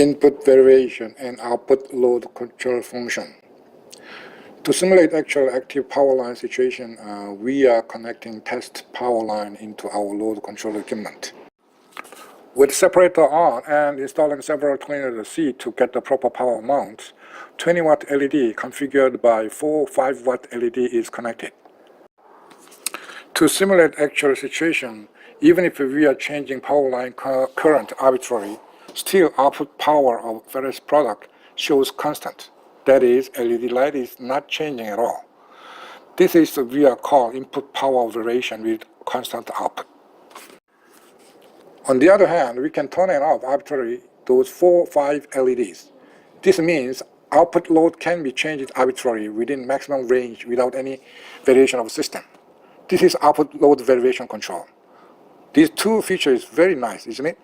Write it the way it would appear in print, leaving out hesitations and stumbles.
input variation and output load control function. To simulate actual active power line situation, we are connecting test power line into our load control equipment. With separator on and installing several Tolenoid C to get the proper power amount, 20 watt LED configured by 4 5 watt LED is connected. To simulate actual situation, even if we are changing power line current arbitrarily, still output power of Ferraris product shows constant. That is, LED light is not changing at all. This is we are called input power variation with constant output. On the other hand, we can turn and off arbitrarily those 4 5 LEDs. This means output load can be changed arbitrarily within maximum range without any variation of system. This is output load variation control. These two features is very nice, isn't it?